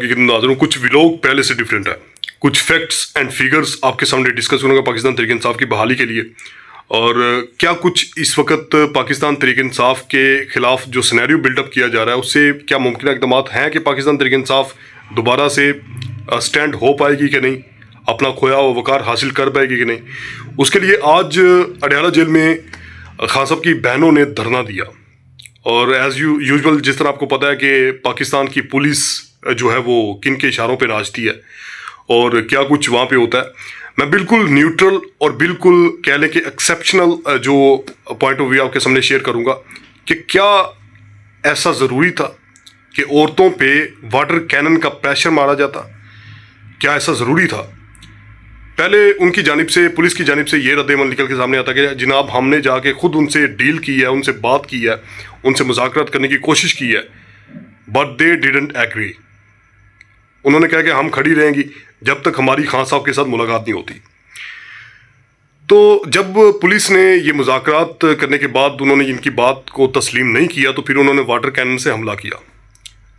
कि नाज़रीन कुछ व्लॉग पहले से डिफरेंट है, कुछ फैक्ट्स एंड फिगर्स आपके सामने डिस्कस करूँगा पाकिस्तान तहरीक इंसाफ की बहाली के लिए, और क्या कुछ इस वक्त पाकिस्तान तहरीक इंसाफ के ख़िलाफ़ जो सिनेरियो बिल्डअप किया जा रहा है उससे क्या मुमकिन इक़दाम हैं कि पाकिस्तान तहरीक इंसाफ दोबारा से स्टैंड हो पाएगी कि नहीं, अपना खोया हुआ वक़ार हासिल कर पाएगी कि नहीं। उसके लिए आज अडयाला जेल में खान साहब की बहनों ने धरना दिया, और एज़ यूजुअल जिस तरह आपको पता है कि पाकिस्तान की पुलिस जो है वो किन के इशारों पे नाचती है और क्या कुछ वहाँ पे होता है, मैं बिल्कुल न्यूट्रल और बिल्कुल कह लें कि एक्सेप्शनल जो पॉइंट ऑफ व्यू आपके सामने शेयर करूँगा कि क्या ऐसा ज़रूरी था कि औरतों पे वाटर कैनन का प्रेशर मारा जाता, क्या ऐसा ज़रूरी था। पहले उनकी जानिब से, पुलिस की जानिब से ये रद्द-ए-अमल निकल के सामने आता कि जनाब हमने जाके खुद उनसे डील की है, उनसे बात की है, उनसे मुज़ाकरात करने की कोशिश की है, बट दे डिडंट एग्री। उन्होंने कहा कि हम खड़ी रहेंगी जब तक हमारी खान साहब के साथ मुलाकात नहीं होती। तो जब पुलिस ने ये मुज़ाकरात करने के बाद उन्होंने इनकी बात को तस्लीम नहीं किया तो फिर उन्होंने वाटर कैनन से हमला किया,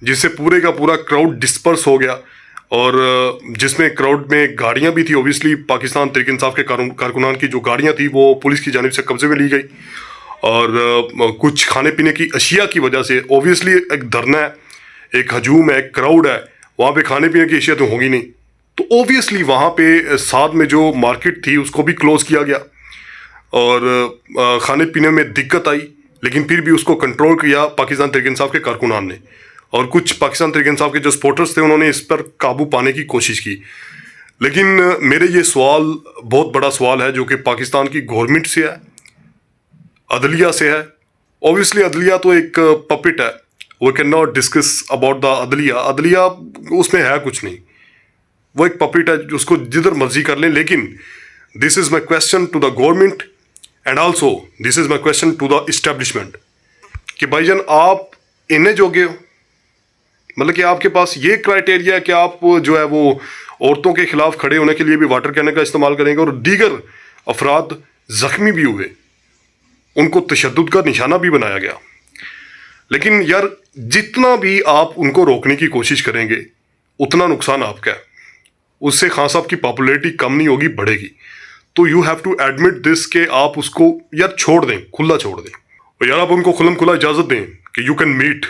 जिससे पूरे का पूरा क्राउड डिस्पर्स हो गया, और जिसमें क्राउड में गाड़ियां भी थी। ओबियसली पाकिस्तान तहरीक इंसाफ के कारकुनान की जो गाड़ियां थी वो पुलिस की जानिब से कब्जे में ली गई, और कुछ खाने पीने की अशिया की वजह से, ओबियसली एक धरना है, एक हजूम है, एक क्राउड है, वहाँ पे खाने पीने की अशिया तो होगी नहीं, तो ओबियसली वहाँ पे साथ में जो मार्केट थी उसको भी क्लोज़ किया गया, और खाने पीने में दिक्कत आई, लेकिन फिर भी उसको कंट्रोल किया पाकिस्तान तहरीक इंसाफ के कारकुनान ने, और कुछ पाकिस्तान तहरीक इंसाफ के जो सपोर्टर्स थे उन्होंने इस पर काबू पाने की कोशिश की। लेकिन मेरे ये सवाल बहुत बड़ा सवाल है जो कि पाकिस्तान की गवर्नमेंट से है, अदलिया से है। ऑब्वियसली अदलिया तो एक पपेट है, we can not discuss about the अदलिया उसमें है कुछ नहीं, वो एक पपेट है उसको जिधर मर्जी कर लें। लेकिन this is my question to the government and also this is my question to the establishment कि भाईजान आप इन्हें जोगे हो, मतलब कि आपके पास ये क्राइटेरिया है कि आप जो है वो औरतों के खिलाफ खड़े होने के लिए भी वाटर कैनन का इस्तेमाल करेंगे, और दीगर अफराद ज़ख्मी भी हुए, उनको तशद्दुद का निशाना भी बनाया गया। लेकिन यार जितना भी आप उनको रोकने की कोशिश करेंगे उतना नुकसान आपका है, उससे खान साहब की पॉपुलैरिटी कम नहीं होगी, बढ़ेगी। तो you have to admit this के आप उसको यार छोड़ दें, खुला छोड़ दें, और यार आप उनको खुल्लम खुला इजाज़त दें कि you can meet,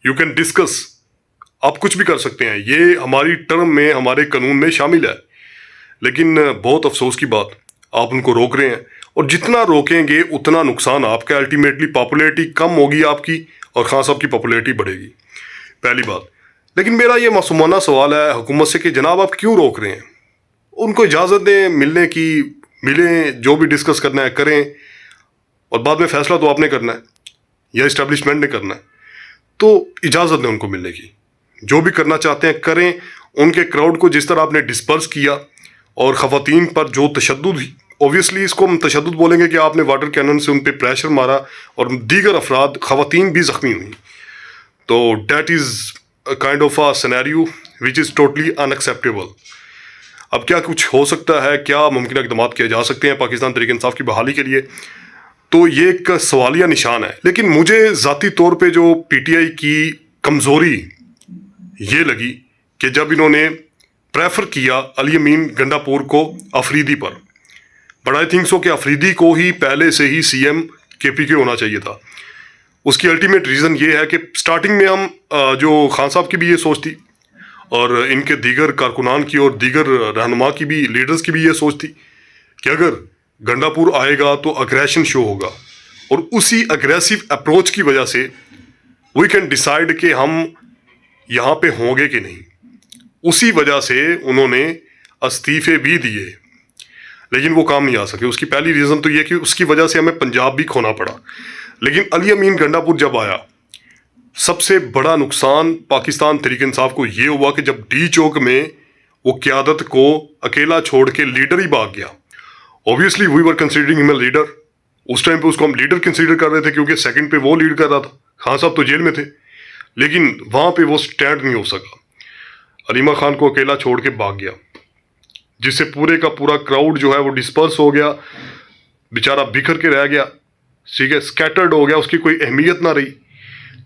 you can discuss, आप कुछ भी कर सकते हैं, ये हमारी टर्म में, हमारे कानून में शामिल है। लेकिन बहुत अफसोस की बात, आप उनको रोक रहे हैं, और जितना रोकेंगे उतना नुकसान आपका, अल्टीमेटली पॉपुलैरिटी कम होगी आपकी और खान साहब की पॉपुलैरिटी बढ़ेगी, पहली बात। लेकिन मेरा ये मासूमाना सवाल है हुकूमत से कि जनाब आप क्यों रोक रहे हैं, उनको इजाज़त दें मिलने की, मिलें, जो भी डिस्कस करना है करें, और बाद में फ़ैसला तो आपने करना है या इस्टेब्लिशमेंट ने करना है, तो इजाज़त दें उनको मिलने की, जो भी करना चाहते हैं करें। उनके क्राउड को जिस तरह आपने डिस्पर्स किया और ख़वातीन पर जो तशद्दुद, ओबियसली इसको हम तशद्दुद बोलेंगे कि आपने वाटर कैनन से उन पर प्रेशर मारा और दीगर अफराद, ख़वातीन भी ज़ख्मी हुई, तो that is kind of a scenario which is totally unacceptable. अब क्या कुछ हो सकता है, क्या मुमकिन इक़दाम किए जा सकते हैं पाकिस्तान तहरीक इंसाफ की बहाली के लिए, तो ये एक सवालिया निशान है। लेकिन मुझे ज़ाती तौर पे जो पीटीआई की कमज़ोरी ये लगी कि जब इन्होंने प्रेफर किया अली अमीन गंडापुर को अफरीदी पर, बट आई थिंक सो कि अफरीदी को ही पहले से ही सीएम केपीके होना चाहिए था। उसकी अल्टीमेट रीज़न ये है कि स्टार्टिंग में हम जो खान साहब की भी ये सोच थी, और इनके दीगर कारकुनान की और दीगर रहनुमा की भी, लीडर्स की भी ये सोच थी कि अगर गंडापुर आएगा तो अग्रेशन शो होगा, और उसी अग्रेसिव अप्रोच की वजह से वी कैन डिसाइड कि हम यहाँ पे होंगे कि नहीं। उसी वजह से उन्होंने इस्तीफे भी दिए, लेकिन वो काम नहीं आ सके। उसकी पहली रीज़न तो ये कि उसकी वजह से हमें पंजाब भी खोना पड़ा। लेकिन अली अमीन गंडापुर जब आया, सबसे बड़ा नुकसान पाकिस्तान तहरीक इंसाफ को ये हुआ कि जब डी चौक में वो क़यादत को अकेला छोड़ के लीडर ही भाग गया। Obviously we were considering him a leader, उस टाइम पे उसको हम लीडर कंसीडर कर रहे थे क्योंकि सेकंड पे वो लीड कर रहा था, खान साहब तो जेल में थे, लेकिन वहाँ पे वो स्टैंड नहीं हो सका, अलीमा खान को अकेला छोड़ के भाग गया, जिससे पूरे का पूरा क्राउड जो है वो डिस्पर्स हो गया, बेचारा बिखर के रह गया, ठीक है, स्कैटर्ड हो गया, उसकी कोई अहमियत ना रही।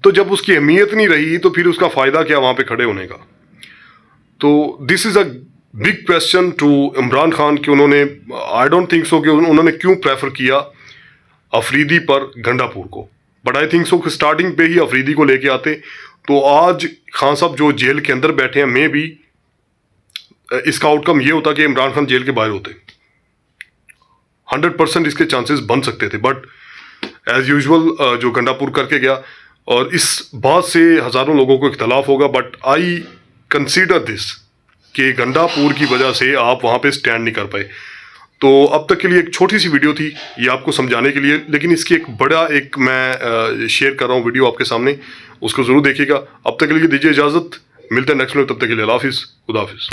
तो जब उसकी अहमियत नहीं रही तो फिर उसका फ़ायदा क्या वहाँ पे खड़े होने का। तो this is a big question to Imran Khan कि उन्होंने, आई डोंट थिंक सो कि उन्होंने क्यों प्रेफर किया अफरीदी पर गंडापुर को, बट आई थिंक सो कि स्टार्टिंग पे ही अफरीदी को लेके आते तो आज खान साहब जो जेल के अंदर बैठे हैं, मे भी इसका आउटकम ये होता कि इमरान खान जेल के बाहर होते। 100% इसके चांसेस बन सकते थे, बट एज यूजुअल जो गंडापुर करके गया, और इस बात से हज़ारों लोगों को इख्तलाफ होगा, बट आई कंसीडर दिस कि गंडापुर की वजह से आप वहाँ पे स्टैंड नहीं कर पाए। तो अब तक के लिए एक छोटी सी वीडियो थी ये आपको समझाने के लिए, लेकिन इसकी एक बड़ा एक मैं शेयर कर रहा हूँ वीडियो आपके सामने, उसको ज़रूर देखिएगा। अब तक के लिए दीजिए इजाज़त, मिलते हैं नेक्स्ट में, तब तक के लिए अल्लाह हाफिज़, खुदा हाफिज़।